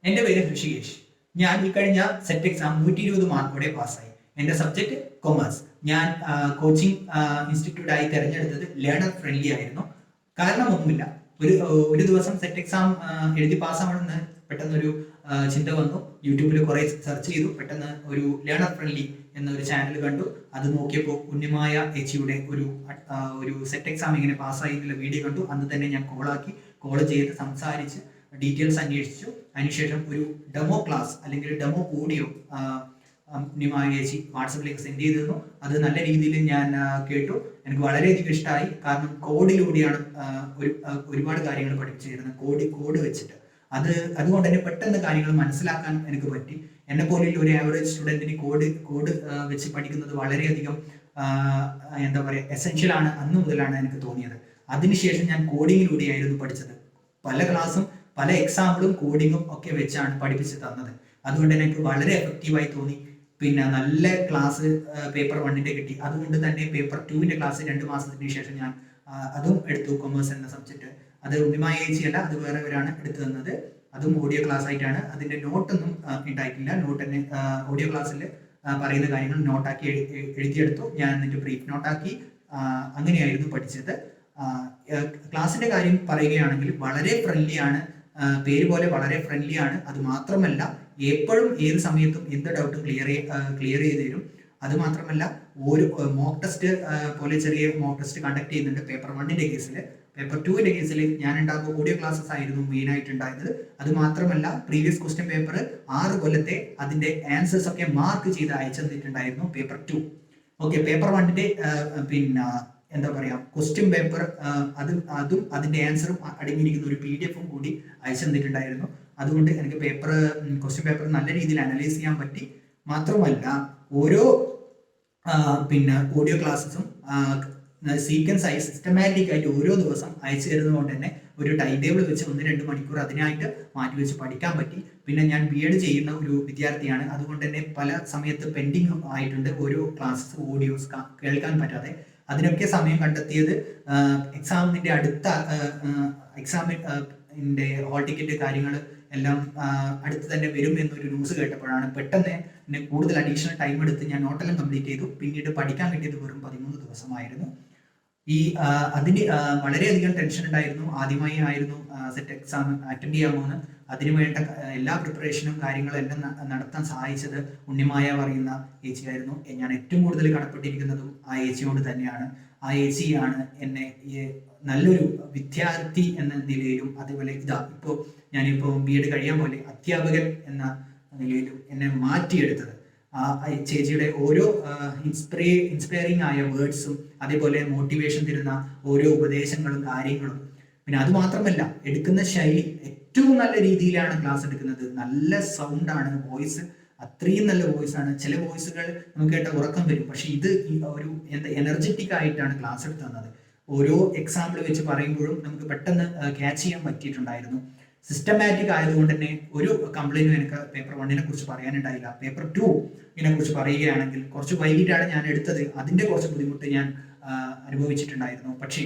എൻ്റെ പേര് ഋഷികേഷ്. ഞാൻ ഈ കഴിഞ്ഞ സെറ്റ് എക്സാം 120 മാർക്കോടെ പാസ്സായി. എൻ്റെ സബ്ജക്ട് കൊമേഴ്സ്. ഞാൻ കോച്ചിങ് ഇൻസ്റ്റിറ്റ്യൂട്ടായി തിരഞ്ഞെടുത്തത് ലേണർ ഫ്രണ്ട്ലി ആയിരുന്നു. കാരണമൊന്നുമില്ല. ഒരു ദിവസം സെറ്റ് എക്സാം എഴുതി പാസ്സാവണമെന്ന് പെട്ടെന്നൊരു ചിന്ത വന്നു. യൂട്യൂബിൽ കുറെ സെർച്ച് ചെയ്തു. പെട്ടെന്ന് ഒരു ലേണർ ഫ്രണ്ട്ലി എന്നൊരു ചാനൽ കണ്ടു. അത് നോക്കിയപ്പോൾ ഉണ്ണിമായ ചേച്ചിയുടെ ഒരു സെറ്റ് എക്സാം എങ്ങനെ പാസ്സായി എന്നുള്ള വീഡിയോ കണ്ടു. അന്ന് തന്നെ ഞാൻ കോൾ ചെയ്ത് സംസാരിച്ച് ഡീറ്റെയിൽസ് അന്വേഷിച്ചു. അതിനുശേഷം ഒരു ഡെമോ ക്ലാസ് അല്ലെങ്കിൽ ഡെമോ ഓഡിയോ ഉണ്ണിമായ ചേച്ചി വാട്സപ്പിലേക്ക് സെൻഡ് ചെയ്തിരുന്നു. അത് നല്ല രീതിയിൽ ഞാൻ കേട്ടു. എനിക്ക് വളരെയധികം ഇഷ്ടമായി. കാരണം കോഡിലൂടെയാണ് ഒരുപാട് കാര്യങ്ങൾ പഠിപ്പിച്ചു തരുന്നത്, കോഡ് വെച്ചിട്ട്. അതുകൊണ്ട് തന്നെ പെട്ടെന്ന് കാര്യങ്ങൾ മനസ്സിലാക്കാൻ എനിക്ക് പറ്റി. എന്നെ പോലെയുള്ള ഒരു ആവറേജ് സ്റ്റുഡൻറ്റിന് കോഡ് വെച്ച് പഠിക്കുന്നത് വളരെയധികം എന്താ പറയുക എസെൻഷ്യൽ ആണ്. അന്ന് മുതലാണ് എനിക്ക് തോന്നിയത്. അതിനുശേഷം ഞാൻ കോഡിങ്ങിലൂടെയായിരുന്നു പഠിച്ചത്. പല ക്ലാസ്സും പല എക്സാമ്പിളും കോഡിങ്ങും ഒക്കെ വെച്ചാണ് പഠിപ്പിച്ച് തന്നത്. അതുകൊണ്ട് തന്നെ എനിക്ക് വളരെ എഫക്റ്റീവായി തോന്നി. പിന്നെ നല്ല ക്ലാസ് പേപ്പർ 1 കിട്ടി. അതുകൊണ്ട് തന്നെ പേപ്പർ 2 ക്ലാസ് 2 മാസത്തിന് ശേഷം ഞാൻ അതും എടുത്തു, കൊമേഴ്സ് എന്ന സബ്ജക്ട്. അത് ഉണ്ണിമായ ചേച്ചിയല്ല, അത് വേറെവരാണ് എടുത്തു തന്നത്. അതും ഓഡിയോ ക്ലാസ് ആയിട്ടാണ്. അതിന്റെ നോട്ടൊന്നും ഉണ്ടായിട്ടില്ല. നോട്ട് തന്നെ ഓഡിയോ ക്ലാസ്സിൽ പറയുന്ന കാര്യങ്ങൾ നോട്ടാക്കി എഴുതിയെടുത്തു. ഞാൻ എന്നിട്ട് ബ്രീഫ് നോട്ടാക്കി അങ്ങനെയായിരുന്നു പഠിച്ചത്. ക്ലാസിന്റെ കാര്യം പറയുകയാണെങ്കിൽ വളരെ ഫ്രണ്ട്ലി ആണ്. പേര് പോലെ വളരെ ഫ്രണ്ട്ലി ആണ്. അത് മാത്രമല്ല എപ്പോഴും ഏത് സമയത്തും എന്ത് ഡൗട്ടും ക്ലിയർ ചെയ്ത് തരും. അത് മാത്രമല്ല ഒരു മോക്ക് ടെസ്റ്റ് പോലെ ചെറിയ മോക്ക് ടെസ്റ്റ് കണ്ടക്ട് ചെയ്യുന്നുണ്ട് പേപ്പർ 1 കേസിൽ. പേപ്പർ 2 കേസിൽ ഞാൻ ഉണ്ടാകുന്ന ഓഡിയോ ക്ലാസ്സസ് ആയിരുന്നു മെയിൻ ആയിട്ട് ഉണ്ടായിരുന്നത്. അത് മാത്രമല്ല പ്രീവിയസ് ക്വസ്റ്റ്യൻ പേപ്പർ 6 കൊല്ലത്തെ അതിന്റെ ആൻസേഴ്സ് ഒക്കെ മാർക്ക് ചെയ്ത് അയച്ചു തന്നിട്ടുണ്ടായിരുന്നു പേപ്പർ 2. ഓക്കെ, പേപ്പർ 1 പിന്നെ എന്താ പറയാ ക്വസ്റ്റ്യൻ പേപ്പർ അതും അതിന്റെ ആൻസറും അടങ്ങിയിരിക്കുന്ന ഒരു PDF കൂടി അയച്ചു തന്നിട്ടുണ്ടായിരുന്നു. അതുകൊണ്ട് എനിക്ക് ക്വസ്റ്റ്യൻ പേപ്പർ നല്ല രീതിയിൽ അനലൈസ് ചെയ്യാൻ പറ്റി. മാത്രമല്ല ഓരോ പിന്നെ ഓഡിയോ ക്ലാസ്സസും സീക്വൻസ് ആയി സിസ്റ്റമാറ്റിക് ആയിട്ട് ഓരോ ദിവസം അയച്ചു തരുന്നത് കൊണ്ട് തന്നെ ഒരു ടൈം ടേബിൾ വെച്ച് 1-2 മണിക്കൂർ അതിനായിട്ട് മാറ്റി വെച്ച് പഠിക്കാൻ പറ്റി. പിന്നെ ഞാൻ BEd ചെയ്യുന്ന ഒരു വിദ്യാർത്ഥിയാണ്. അതുകൊണ്ട് തന്നെ പല സമയത്ത് പെൻഡിങ് ആയിട്ടുണ്ട് ഓരോ ക്ലാസ്സസ് ഓഡിയോസ് കേൾക്കാൻ പറ്റാതെ. അതിനൊക്കെ സമയം കണ്ടെത്തിയത് എക്സാമിന്റെ എക്സാമിന്റെ ഹോൾ ടിക്കറ്റ് കാര്യങ്ങൾ എല്ലാം അടുത്ത് തന്നെ വരും എന്നൊരു ന്യൂസ് കേട്ടപ്പോഴാണ്. പെട്ടെന്ന് എന്നെ കൂടുതൽ അഡീഷണൽ ടൈം എടുത്ത് ഞാൻ നോട്ടെല്ലാം കംപ്ലീറ്റ് ചെയ്തു. പിന്നീട് പഠിക്കാൻ കിട്ടിയത് വെറും 13 ദിവസമായിരുന്നു. അതിന് വളരെയധികം ടെൻഷൻ ഉണ്ടായിരുന്നു. ആദ്യമായി ആയിരുന്നു സെറ്റ് എക്സാം അറ്റൻഡ് ചെയ്യാൻ പോകുന്നത്. അതിനുവേണ്ട എല്ലാ പ്രിപ്പറേഷനും കാര്യങ്ങളും എല്ലാം നടത്താൻ സഹായിച്ചത് ഉണ്ണിമായ പറയുന്ന ചേച്ചിയായിരുന്നു. ഞാൻ ഏറ്റവും കൂടുതൽ കടപ്പെട്ടിരിക്കുന്നതും ആ ചേച്ചിയോട് തന്നെയാണ്. ആ ചേച്ചിയാണ് എന്നെ നല്ലൊരു വിദ്യാർത്ഥി എന്ന നിലയിലും അതേപോലെ ഇപ്പോൾ ഞാനിപ്പോൾ BEd കഴിയാൻ പോലെ അധ്യാപകൻ എന്ന നിലയിലും എന്നെ മാറ്റിയെടുത്തത്. ആ ചേച്ചിയുടെ ഓരോ ഇൻസ്പയറിംഗ് ആയ വേർഡ്സും അതേപോലെ മോട്ടിവേഷൻ തരുന്ന ഓരോ ഉപദേശങ്ങളും കാര്യങ്ങളും. പിന്നെ അത് മാത്രമല്ല എടുക്കുന്ന ശൈലി ഏറ്റവും നല്ല രീതിയിലാണ് ക്ലാസ് എടുക്കുന്നത്. നല്ല സൗണ്ടാണ്, വോയിസ് അത്രയും നല്ല വോയിസ് ആണ്. ചില വോയിസുകൾ നമുക്ക് കേട്ട ഉറക്കം വരും. പക്ഷെ ഇത് ഒരു എനർജറ്റിക് ആയിട്ടാണ് ക്ലാസ് എടുത്തു തന്നത്. ഓരോ എക്സാമ്പിൾ വെച്ച് പറയുമ്പോഴും നമുക്ക് പെട്ടെന്ന് ക്യാച്ച് ചെയ്യാൻ പറ്റിയിട്ടുണ്ടായിരുന്നു. സിസ്റ്റമാറ്റിക് ആയതുകൊണ്ട് തന്നെ ഒരു കംപ്ലൈന്റും എനിക്ക് പേപ്പർ 1 കുറിച്ച് പറയാനുണ്ടായില്ല. പേപ്പർ 2 കുറിച്ച് പറയുകയാണെങ്കിൽ കുറച്ച് വൈകിട്ടാണ് ഞാൻ എടുത്തത്. അതിന്റെ കുറച്ച് ബുദ്ധിമുട്ട് ഞാൻ അനുഭവിച്ചിട്ടുണ്ടായിരുന്നു. പക്ഷേ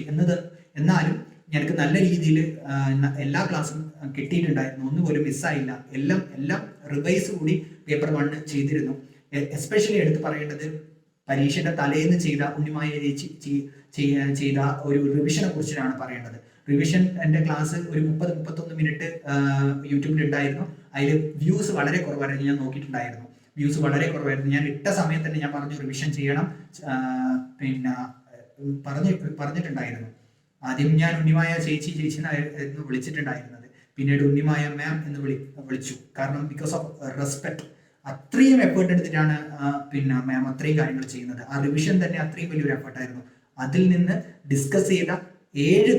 എന്നാലും എനിക്ക് നല്ല രീതിയിൽ എല്ലാ ക്ലാസ്സും കിട്ടിയിട്ടുണ്ടായിരുന്നു. ഒന്നുപോലും മിസ്സായില്ല. എല്ലാം റിവൈസ് കൂടി പേപ്പർ 1 ചെയ്തിരുന്നു. എസ്പെഷ്യലി എടുത്ത് പറയേണ്ടത് പരീക്ഷയുടെ തലേന്ന് ചെയ്ത ഉണ്ണിമായ ചേച്ചി ചെയ്ത ഒരു റിവിഷനെ കുറിച്ചിട്ടാണ് പറയേണ്ടത്. റിവിഷൻ എൻ്റെ ക്ലാസ് ഒരു 30-31 മിനിറ്റ് യൂട്യൂബിൽ ഉണ്ടായിരുന്നു. അതിൽ വ്യൂസ് വളരെ കുറവായിരുന്നു. ഞാൻ നോക്കിയിട്ടുണ്ടായിരുന്നു, വ്യൂസ് വളരെ കുറവായിരുന്നു. ഞാൻ ഇട്ട സമയത്ത് തന്നെ ഞാൻ പറഞ്ഞു റിവിഷൻ ചെയ്യണം, പിന്നെ പറഞ്ഞിട്ടുണ്ടായിരുന്നു. ആദ്യം ഞാൻ ഉണ്ണിമായ ചേച്ചി എന്നായിരുന്നു വിളിച്ചിട്ടുണ്ടായിരുന്നത്. പിന്നീട് ഉണ്ണിമായ മാം എന്ന് വിളിച്ചു. കാരണം ബിക്കോസ് ഓഫ് റെസ്പെക്ട്. അത്രയും എഫേർട്ട് എടുത്തിട്ടാണ് പിന്നെ മാം അത്രയും കാര്യങ്ങൾ ചെയ്യുന്നത്. ആ റിവിഷൻ തന്നെ അത്രയും വലിയൊരു എഫേർട്ടായിരുന്നു. അതിൽ നിന്ന് ഡിസ്കസ് ചെയ്ത 7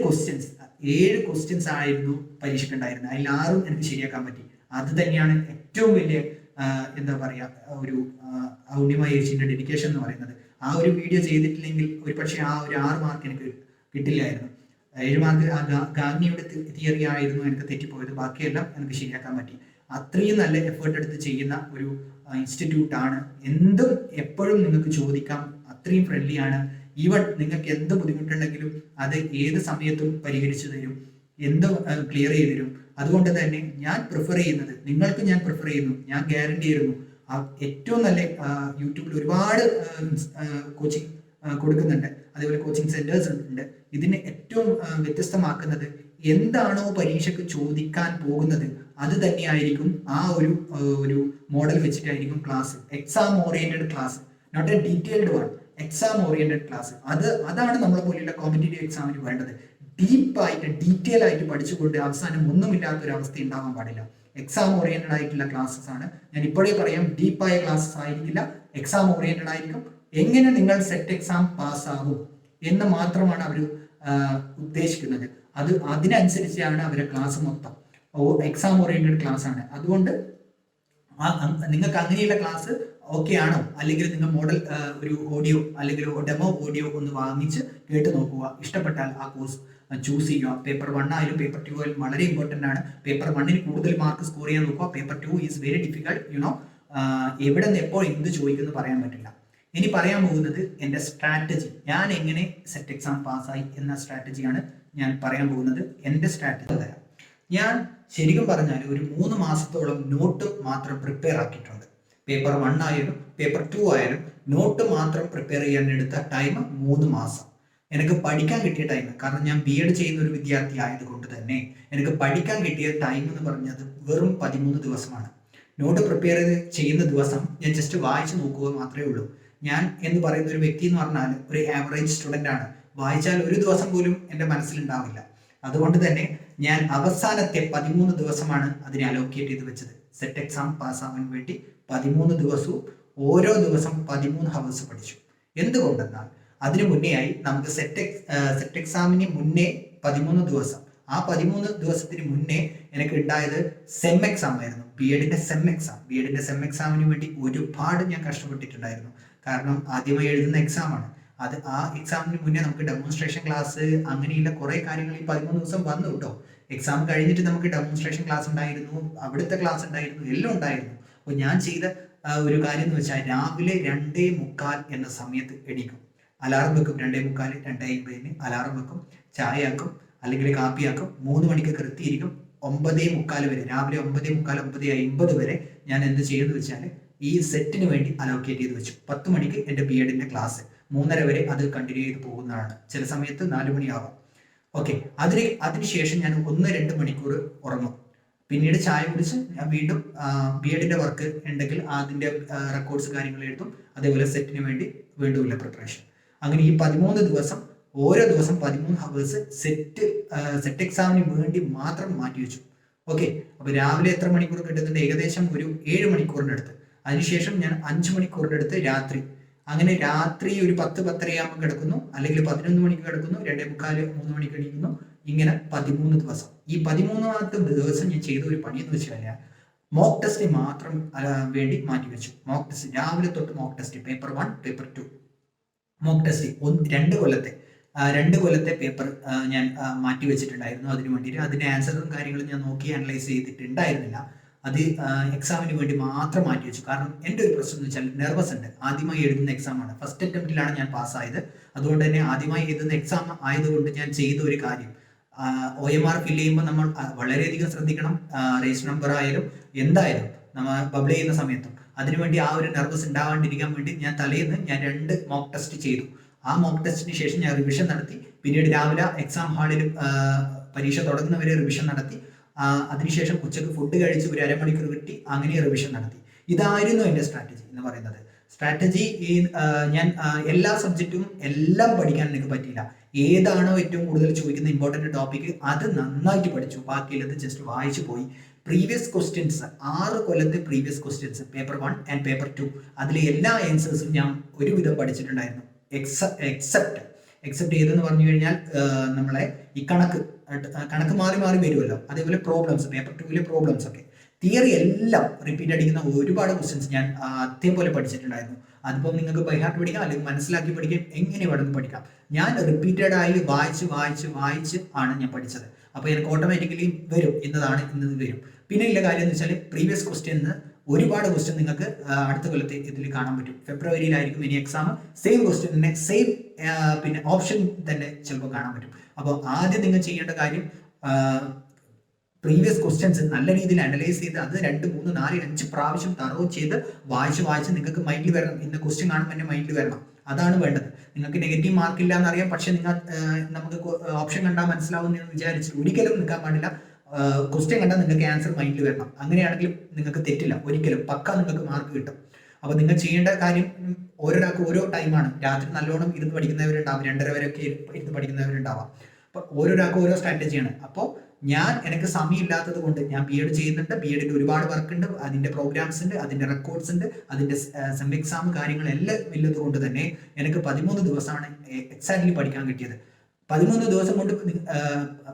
ക്വസ്റ്റ്യൻസ് ആയിരുന്നു പരീക്ഷയ്ക്കുണ്ടായിരുന്നത്. അതിൽ 6 എനിക്ക് ശരിയാക്കാൻ പറ്റി. അത് തന്നെയാണ് ഏറ്റവും വലിയ എന്താ പറയുക ഒരു ഉണ്ണിമായ ചേച്ചിന്റെ ഡെഡിക്കേഷൻ എന്ന് പറയുന്നത്. ആ ഒരു വീഡിയോ ചെയ്തിട്ടില്ലെങ്കിൽ ഒരു പക്ഷേ ആ ഒരു 6 മാർക്ക് എനിക്ക് കിട്ടില്ലായിരുന്നു. 7 മാർക്ക് ഗാന്ധിയുടെ തിയറി ആയിരുന്നു എനിക്ക് തെറ്റിപ്പോയത്. ബാക്കിയെല്ലാം എനിക്ക് ശരിയാക്കാൻ പറ്റി. അത്രയും നല്ല എഫേർട്ട് എടുത്ത് ചെയ്യുന്ന ഒരു ഇൻസ്റ്റിറ്റ്യൂട്ടാണ്. എന്തും എപ്പോഴും നിങ്ങൾക്ക് ചോദിക്കാം. അത്രയും ഫ്രണ്ട്ലി ആണ്. ഈവൻ നിങ്ങൾക്ക് എന്ത് ബുദ്ധിമുട്ടുണ്ടെങ്കിലും അത് ഏത് സമയത്തും പരിഹരിച്ചു തരും. എന്ത് ക്ലിയർ ചെയ്ത് തരും? അതുകൊണ്ട് തന്നെ ഞാൻ പ്രിഫർ ചെയ്യുന്നത്, നിങ്ങൾക്ക് ഞാൻ പ്രിഫർ ചെയ്യുന്നു, ഞാൻ ഗ്യാരണ്ടി ചെയ്യുന്നു, ഏറ്റവും നല്ല യൂട്യൂബിൽ ഒരുപാട് കോച്ചിങ് കൊടുക്കുന്നുണ്ട്, അതേപോലെ കോച്ചിങ് സെന്റേഴ്സ് ഉണ്ട്. ഇതിനെ ഏറ്റവും വ്യത്യസ്തമാക്കുന്നത് എന്താണോ പരീക്ഷയ്ക്ക് ചോദിക്കാൻ പോകുന്നത് അത് തന്നെയായിരിക്കും. ആ ഒരു മോഡൽ വെച്ചിട്ടായിരിക്കും class, exam oriented class, not a detailed one, exam oriented class. അതാണ് നമ്മളെ പോലെയുള്ള കോമ്പറ്റേറ്റീവ് എക്സാമിന് വേണ്ടത്. ഡീപ്പായിട്ട് ഡീറ്റെയിൽ ആയിട്ട് പഠിച്ചുകൊണ്ട് അവസാനം ഒന്നുമില്ലാത്ത ഒരു അവസ്ഥ ഉണ്ടാവാൻ പാടില്ല. എക്സാം ഓറിയന്റഡ് ആയിട്ടുള്ള ക്ലാസ്സസ് ആണ്. ഞാൻ ഇപ്പോഴേ പറയാം, ഡീപ്പായ ക്ലാസ്സസ് ആയിരിക്കില്ല, എക്സാം ഓറിയന്റഡ് ആയിരിക്കും. എങ്ങനെ നിങ്ങൾ സെറ്റ് എക്സാം പാസ്സാകും എന്ന് മാത്രമാണ് അവർ ഉദ്ദേശിക്കുന്നത്. അതിനനുസരിച്ചാണ് അവരുടെ ക്ലാസ് മൊത്തം. എക്സാം ഓറിയന്റഡ് ക്ലാസ് ആണ്. അതുകൊണ്ട് നിങ്ങൾക്ക് അങ്ങനെയുള്ള ക്ലാസ് ഓക്കെ ആണോ, അല്ലെങ്കിൽ നിങ്ങൾ മോഡൽ ഒരു ഓഡിയോ അല്ലെങ്കിൽ ഡെമോ ഓഡിയോ ഒന്ന് വാങ്ങിച്ച് കേട്ട് നോക്കുക. ഇഷ്ടപ്പെട്ടാൽ ആ കോഴ്സ് ചൂസ് ചെയ്യുക. പേപ്പർ 1 ആയാലും പേപ്പർ 2 ആയാലും വളരെ ഇമ്പോർട്ടൻ്റ് ആണ്. പേപ്പർ 1 കൂടുതൽ മാർക്ക് സ്കോർ ചെയ്യാൻ നോക്കുക. Paper 2 is very difficult. എവിടെ നിന്ന് എപ്പോൾ എന്ത് ചോദിക്കുമെന്ന് പറയാൻ പറ്റില്ല. ഇനി പറയാൻ പോകുന്നത് എൻ്റെ സ്ട്രാറ്റജി, ഞാൻ എങ്ങനെ സെറ്റ് എക്സാം പാസ്സായി എന്ന സ്ട്രാറ്റജിയാണ് ഞാൻ പറയാൻ പോകുന്നത്. എൻ്റെ സ്ട്രാറ്റജി തരാം. ഞാൻ ശരിക്കും പറഞ്ഞാൽ ഒരു 3 മാസത്തോളം നോട്ട് മാത്രം പ്രിപ്പയർ ആക്കിയിട്ടുണ്ട്. പേപ്പർ 1 ആയാലും പേപ്പർ 2 ആയാലും നോട്ട് മാത്രം പ്രിപ്പയർ ചെയ്യാൻ എടുത്ത ടൈം 3 മാസം. എനിക്ക് പഠിക്കാൻ കിട്ടിയ ടൈം, കാരണം ഞാൻ BEd ചെയ്യുന്ന ഒരു വിദ്യാർത്ഥി ആയതുകൊണ്ട് തന്നെ എനിക്ക് പഠിക്കാൻ കിട്ടിയ ടൈം എന്ന് പറഞ്ഞത് വെറും 13 ദിവസമാണ്. നോട്ട് പ്രിപ്പയർ ചെയ്യുന്ന ദിവസം ഞാൻ ജസ്റ്റ് വായിച്ചു നോക്കുക മാത്രമേ ഉള്ളൂ. ഞാൻ എന്ന് പറയുന്ന ഒരു വ്യക്തി എന്ന് പറഞ്ഞാൽ ഒരു ആവറേജ് സ്റ്റുഡൻ്റ് ആണ്. വായിച്ചാൽ ഒരു ദിവസം പോലും എൻ്റെ മനസ്സിലുണ്ടാവില്ല. അതുകൊണ്ട് തന്നെ ഞാൻ അവസാനത്തെ 13 ദിവസമാണ് അതിനെ അലോക്കേറ്റ് ചെയ്ത് വെച്ചത്. സെറ്റ് എക്സാം പാസ്സാവാൻ വേണ്ടി 13 ദിവസവും ഓരോ ദിവസം 13 ഹവേഴ്സ് പഠിച്ചു. എന്തുകൊണ്ടെന്നാൽ അതിനു മുന്നേ ആയി നമുക്ക് സെറ്റ് എക്സാമിന് മുന്നേ 13 ദിവസം, ആ 13 ദിവസത്തിന് മുന്നേ എനിക്ക് ഉണ്ടായത് സെം എക്സാം ആയിരുന്നു. BEdന്റെ സെം എക്സാമിന് വേണ്ടി ഒരുപാട് ഞാൻ കഷ്ടപ്പെട്ടിട്ടുണ്ടായിരുന്നു. കാരണം ആദ്യമായി എഴുതുന്ന എക്സാമാണ് അത്. ആ എക്സാമിന് മുന്നേ നമുക്ക് ഡെമോൺസ്ട്രേഷൻ ക്ലാസ് അങ്ങനെയുള്ള കുറെ കാര്യങ്ങൾ ഈ 13 ദിവസം വന്നു കേട്ടോ. എക്സാം കഴിഞ്ഞിട്ട് നമുക്ക് ഡെമോൺസ്ട്രേഷൻ ക്ലാസ് ഉണ്ടായിരുന്നു, അവിടുത്തെ ക്ലാസ് ഉണ്ടായിരുന്നു, എല്ലാം ഉണ്ടായിരുന്നു. അപ്പോൾ ഞാൻ ചെയ്ത ഒരു കാര്യം എന്ന് വെച്ചാൽ രാവിലെ 2:45 എന്ന സമയത്ത് എണീക്കും. അലാറം വെക്കും. 2:45, 2:50 അലാറം വെക്കും. ചായയാക്കും അല്ലെങ്കിൽ കാപ്പിയാക്കും. 3 മണിക്ക് കൃത്തിയിരിക്കും. 9:45 വരെ, രാവിലെ 9:45, 9:50 വരെ ഞാൻ എന്ത് ചെയ്യുമെന്ന് വെച്ചാൽ ഈ സെറ്റിന് വേണ്ടി അലോക്കേറ്റ് ചെയ്ത് വെച്ചു. 10 മണിക്ക് എൻ്റെ BEdന്റെ ക്ലാസ്, 3:30 വരെ അത് കണ്ടിന്യൂ ചെയ്ത് പോകുന്നതാണ്. ചില സമയത്ത് 4 മണിയാവാം. ഓക്കെ, അതിനുശേഷം ഞാൻ 1-2 മണിക്കൂർ ഉറങ്ങും. പിന്നീട് ചായ കുടിച്ച് ഞാൻ വീണ്ടും BEdന്റെ വർക്ക് ഉണ്ടെങ്കിൽ അതിൻ്റെ റെക്കോർഡ്സ് കാര്യങ്ങൾ എഴുതും. അതേപോലെ സെറ്റിന് വേണ്ടി വീണ്ടും പ്രിപ്പറേഷൻ. അങ്ങനെ ഈ 13 ദിവസം ഓരോ ദിവസം 13 ഹവേഴ്സ് സെറ്റ് എക്സാമിന് വേണ്ടി മാത്രം മാറ്റി വെച്ചു. ഓക്കെ, അപ്പോൾ രാവിലെ എത്ര മണിക്കൂർ കിട്ടുന്നുണ്ട്? ഏകദേശം ഒരു 7 മണിക്കൂറിൻ്റെ അടുത്ത്. അതിനുശേഷം ഞാൻ 5 മണിക്കൂറിൻ്റെ അടുത്ത് രാത്രി. അങ്ങനെ രാത്രി ഒരു 10-10:30 ആകുമ്പോൾ കിടക്കുന്നു, അല്ലെങ്കിൽ 11 മണിക്ക് കിടക്കുന്നു, 2:45, 3 മണിക്ക് എണീക്കുന്നു. ഇങ്ങനെ 13 ദിവസം. ഈ 13ാമത്തെ ദിവസം ഞാൻ ചെയ്ത ഒരു പണിയെന്ന് വെച്ച് കഴിഞ്ഞാൽ മോക്ക് ടെസ്റ്റ് മാത്രം വേണ്ടി മാറ്റി വെച്ചു. മോക്ക് ടെസ്റ്റ് രാവിലെ തൊട്ട് mock test, paper 1, paper 2 mock test 2 കൊല്ലത്തെ പേപ്പർ ഞാൻ മാറ്റി വെച്ചിട്ടുണ്ടായിരുന്നു. അതിന് വേണ്ടിയിട്ട് അതിൻ്റെ ആൻസറും കാര്യങ്ങളും ഞാൻ നോക്കി അനലൈസ് ചെയ്തിട്ടുണ്ടായിരുന്നില്ല. അത് എക്സാമിന് വേണ്ടി മാത്രം മാറ്റി വെച്ചു. കാരണം എൻ്റെ ഒരു പ്രശ്നം എന്ന് വെച്ചാൽ നെർവസ് ഉണ്ട്. ആദ്യമായി എഴുതുന്ന എക്സാമാണ്, ഫസ്റ്റ് അറ്റംപ്റ്റിലാണ് ഞാൻ പാസ്സായത്. അതുകൊണ്ട് തന്നെ ആദ്യമായി എഴുതുന്ന എക്സാം ആയതുകൊണ്ട് ഞാൻ ചെയ്ത ഒരു കാര്യം, OMR ഫില്ല് ചെയ്യുമ്പോൾ നമ്മൾ വളരെയധികം ശ്രദ്ധിക്കണം. രജിസ്റ്റർ നമ്പർ ആയാലും എന്തായാലും നമ്മൾ ബബിൾ ചെയ്യുന്ന സമയത്തും അതിനുവേണ്ടി ആ ഒരു നെർവസ് ഉണ്ടാവാണ്ടിരിക്കാൻ വേണ്ടി ഞാൻ തലേന്ന് 2 മോക്ക് ടെസ്റ്റ് ചെയ്തു. ആ മോക്ക് ടെസ്റ്റിന് ശേഷം ഞാൻ റിവിഷൻ നടത്തി. പിന്നീട് രാവിലെ എക്സാം ഹാളിൽ പരീക്ഷ തുടങ്ങുന്നവരെ റിവിഷൻ നടത്തി. അതിനുശേഷം ഉച്ചക്ക് ഫുഡ് കഴിച്ച് ഒരു 1/2 മണിക്കൂർ കിട്ടി, അങ്ങനെ റിവിഷൻ നടത്തി. ഇതായിരുന്നു എൻ്റെ സ്ട്രാറ്റജി എന്ന് പറയുന്നത്. സ്ട്രാറ്റജി ഞാൻ എല്ലാ സബ്ജക്റ്റും എല്ലാം പഠിക്കാൻ എനിക്ക് പറ്റിയില്ല. ഏതാണോ ഏറ്റവും കൂടുതൽ ചോദിക്കുന്ന ഇമ്പോർട്ടൻ്റ് ടോപ്പിക് അത് നന്നായിട്ട് പഠിച്ചു. ബാക്കിയുള്ളത് ജസ്റ്റ് വായിച്ചു പോയി. പ്രീവിയസ് ക്വസ്റ്റ്യൻസ് 6 കൊല്ലത്തെ previous questions paper 1 and paper 2 അതിലെ എല്ലാ ആൻസേഴ്സും ഞാൻ ഒരുവിധം പഠിച്ചിട്ടുണ്ടായിരുന്നു. എക്സെപ്റ്റ് ചെയ്തെന്ന് പറഞ്ഞു കഴിഞ്ഞാൽ നമ്മളെ ഈ കണക്ക് മാറി മാറി വരുമല്ലോ. അതേപോലെ പ്രോബ്ലംസ്, പേപ്പർ 2 പ്രോബ്ലംസ് ഒക്കെ, തിയറി എല്ലാം റിപ്പീറ്റ് അടിക്കുന്ന ഒരുപാട് ക്വസ്റ്റ്യൻസ് ഞാൻ അതേപോലെ പഠിച്ചിട്ടുണ്ടായിരുന്നു. അതിപ്പോൾ നിങ്ങൾക്ക് ബൈ ഹാർട്ട് പഠിക്കാം, അല്ലെങ്കിൽ മനസ്സിലാക്കി പഠിക്കാം, എങ്ങനെ വേണമെന്ന് പഠിക്കാം. ഞാൻ റിപ്പീറ്റഡ് ആയി വായിച്ച് ആണ് ഞാൻ പഠിച്ചത്. അപ്പോൾ എനിക്ക് ഓട്ടോമാറ്റിക്കലി വരും, ഇന്നത് വരും. പിന്നെ ഉള്ള കാര്യം എന്ന് വെച്ചാൽ പ്രീവിയസ് ക്വസ്റ്റ്യന് ഒരുപാട് ക്വസ്റ്റ്യൻ നിങ്ങൾക്ക് അടുത്ത കൊല്ലത്തെ ഇതിൽ കാണാൻ പറ്റും. ഫെബ്രുവരിയിലായിരിക്കും ഇനി എക്സാം. സെയിം ക്വസ്റ്റ്യനെ സെയിം പിന്നെ ഓപ്ഷൻ തന്നെ ചിലപ്പോൾ കാണാൻ പറ്റും. അപ്പോൾ ആദ്യം നിങ്ങൾ ചെയ്യേണ്ട കാര്യം പ്രീവിയസ് ക്വസ്റ്റ്യൻസ് നല്ല രീതിയിൽ അനലൈസ് ചെയ്ത് അത് 2, 3, 4, 5 പ്രാവശ്യം തറവ് ചെയ്ത് വായിച്ച് നിങ്ങൾക്ക് മൈൻഡിൽ വരണം. ഇന്ന ക്വസ്റ്റ്യൻ കാണുമ്പോൾ എൻ്റെ മൈൻഡിൽ വരണം. അതാണ് വേണ്ടത്. നിങ്ങൾക്ക് നെഗറ്റീവ് മാർക്ക് ഇല്ല എന്നറിയാം, പക്ഷെ നിങ്ങൾ നമുക്ക് ഓപ്ഷൻ കണ്ടാൽ മനസ്സിലാവും എന്ന് വിചാരിച്ച് ഒരിക്കലും നിൽക്കാൻ പാടില്ല. ക്വസ്റ്റ്യൻ കണ്ടാൽ നിങ്ങൾക്ക് ആൻസർ മൈൻഡിൽ വരണം. അങ്ങനെയാണെങ്കിൽ നിങ്ങൾക്ക് തെറ്റില്ല ഒരിക്കലും, പക്ക നിങ്ങൾക്ക് മാർക്ക് കിട്ടും. അപ്പോൾ നിങ്ങൾ ചെയ്യേണ്ട കാര്യം, ഓരോരാൾക്ക് ഓരോ ടൈമാണ്. രാത്രി നല്ലോണം ഇരുന്ന് പഠിക്കുന്നവരുണ്ടാവും, 2:30 വരെയൊക്കെ ഇരുന്ന് പഠിക്കുന്നവരുണ്ടാവാം. അപ്പോൾ ഓരോരാൾക്ക് ഓരോ സ്ട്രാറ്റജിയാണ്. അപ്പോൾ എനിക്ക് സമയമില്ലാത്തത് കൊണ്ട് ഞാൻ BEd ചെയ്യുന്നുണ്ട്. BEdന്റെ ഒരുപാട് വർക്ക് ഉണ്ട്, അതിന്റെ പ്രോഗ്രാംസ് ഉണ്ട്, അതിന്റെ റെക്കോർഡ്സ് ഉണ്ട്, അതിന്റെ സെം എക്സാം കാര്യങ്ങളെല്ലാം ഇല്ലത് കൊണ്ട് തന്നെ എനിക്ക് 13 ദിവസമാണ് എക്സാക്ട്ലി പഠിക്കാൻ കിട്ടിയത്. 13 ദിവസം കൊണ്ട്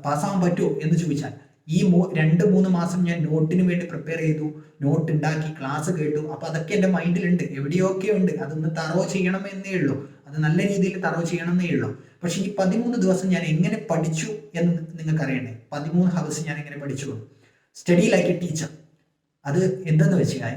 പാസ്സാവാൻ പറ്റുമോ എന്ന് ചോദിച്ചാൽ, ഈ 2-3 മാസം ഞാൻ നോട്ടിന് വേണ്ടി പ്രിപ്പയർ ചെയ്തു, നോട്ട് ഉണ്ടാക്കി, ക്ലാസ് കേട്ടു. അപ്പൊ അതൊക്കെ എൻ്റെ മൈൻഡിലുണ്ട്, എവിടെയൊക്കെ ഉണ്ട്. അതൊന്ന് തറവ് ചെയ്യണമെന്നേ ഉള്ളൂ, അത് നല്ല രീതിയിൽ തറവ് ചെയ്യണമെന്നേ ഉള്ളൂ. പക്ഷെ ഈ 13 ദിവസം ഞാൻ എങ്ങനെ പഠിച്ചു എന്ന് നിങ്ങൾക്ക് അറിയണ്ടേ. 13 ഹവേഴ്സ് ഞാൻ എങ്ങനെ പഠിച്ചു? Study like A teacher. അത് എന്തെന്ന് വെച്ചാൽ,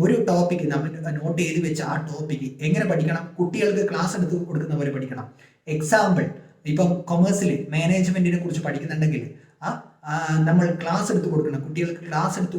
ഒരു ടോപ്പിക്ക് നമ്മൾ നോട്ട് ചെയ്ത് വെച്ച ആ ടോപ്പിക്ക് എങ്ങനെ പഠിക്കണം? കുട്ടികൾക്ക് ക്ലാസ് എടുത്ത് കൊടുക്കുന്ന പോലെ പഠിക്കണം. എക്സാമ്പിൾ, ഇപ്പം കൊമേഴ്സിൽ മാനേജ്മെന്റിനെ കുറിച്ച് പഠിക്കുന്നുണ്ടെങ്കിൽ നമ്മൾ ക്ലാസ് എടുത്ത് കൊടുക്കണം, കുട്ടികൾക്ക് ക്ലാസ് എടുത്ത്